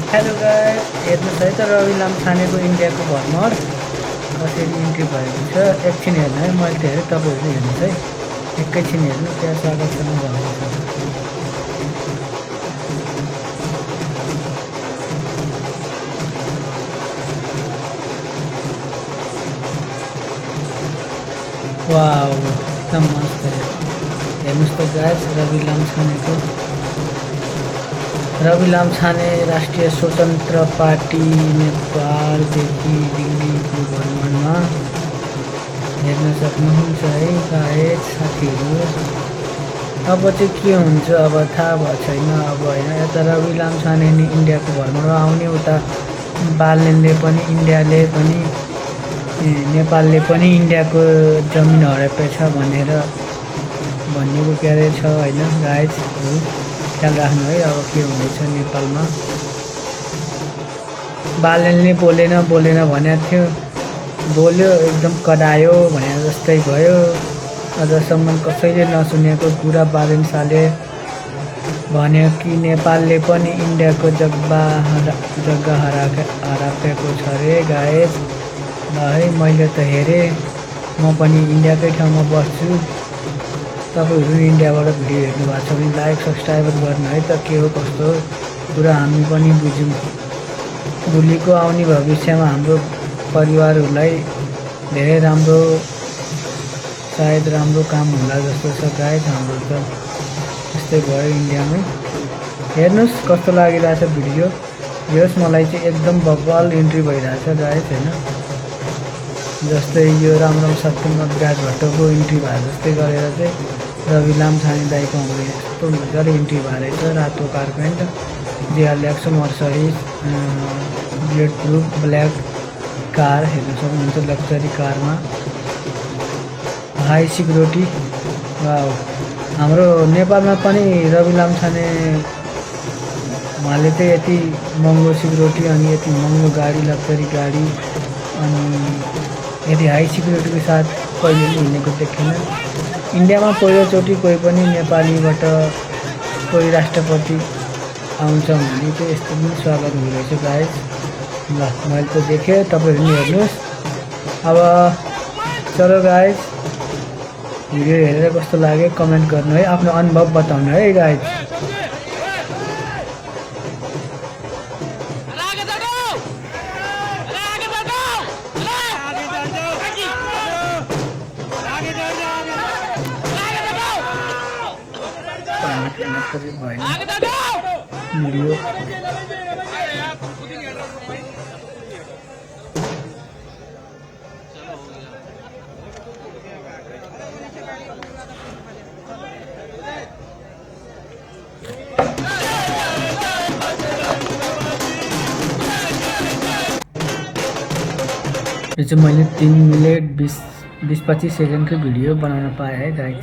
Hello guys, हेर्नुहोस् है त रवि लामछानेको इन्डियाको भ्रमण कसरी इन्ट्री भएको छ। एकछिन हेर्नु है, मैले त हेरेँ, तपाईँहरू हेर्नुहोस् है। एकैछिन हेर्नु, त्यहाँ स्वागतसँग भनेको छ। वाउ, एकदम मस्त हेर्नुहोस् त गाइस, रवि लामछाने राष्ट्रिय स्वतन्त्र पार्टी नेपालदेखि दिल्लीको भ्रमणमा हेर्न सक्नुहुन्छ है गाइस साथीहरू। अब चाहिँ के हुन्छ अब थाहा भएको छैन। अब होइन, यता रवि लामछाने नि इन्डियाको भ्रमणमा आउने, उता बालनले पनि इन्डियाले पनि नेपालले पनि इन्डियाको जमिन हराएछ भनेर भन्नेको के अरे छ होइन गाइजहरू, ख्याल राख्नु है। अब के हुँदैछ नेपालमा। बालनले बोलेन भनेको थियो, बोल्यो एकदम कडायो भने जस्तै भयो। अझसम्म कसैले नसुनेको कुरा बालन शाहले भन्यो कि नेपालले पनि इन्डियाको जग्गा हराएको छ रे गाइज। ल है, मैले त हेरेँ, म पनि इन्डियाकै ठाउँमा बस्छु। तपाईँहरू इन्डियाबाट भिडियो हेर्नु भएको छ भने लाइक सब्सक्राइब गर्नु है त। के हो कस्तो कुरा हामी पनि बुझौँ। भोलिको आउने भविष्यमा हाम्रो परिवारहरूलाई धेरै राम्रो, सायद राम्रो काम होला जस्तो छ गाइज। हाम्रो त त्यस्तै भयो इन्डियामै। हेर्नुहोस् कस्तो लागिरहेछ भिडियो। हेर्नुहोस्, मलाई चाहिँ एकदम बब्बल इन्ट्री भइरहेछ गाइज होइन। जस्तै यो राम्रो सत्यम विराट भट्टको इन्ट्री भए जस्तै गरेर चाहिँ रवि लामछाने दाईको हाम्रो यस्तो मजाले इन्ट्री भएर रहेछ। रातो कारपेन्ट, जेआर एक्सन Mercedes bullet proof black car हेर्न सक्नुहुन्छ। लग्जरी कारमा हाई सिक्युरिटी। वाउ, हाम्रो नेपालमा पनि रवि लामछाने उहाँले चाहिँ यति महँगो सिक्युरिटी अनि यति महँगो गाडी, लग्जरी गाडी अनि यदि हाई सिक्युरिटीको साथ कहिले पनि हिँडेको देखेन। इन्डियामा पहिलोचोटि कोही पनि नेपालीबाट कोही राष्ट्रपति आउँछ भने चाहिँ यस्तो पनि स्वागत हुँदैछ गाइज। ल, मैले त देखेँ, तपाईँहरू पनि हेर्नुहोस्। अब चलो गाइज, भिडियो हेरेर कस्तो लाग्यो कमेन्ट गर्नु है, आफ्नो अनुभव बताउनु है गाइज। भिडियो यो चाहिँ मैले 3 मिनट 20-25 सेकेन्डको भिडियो बनाउन पाएँ है गाइज।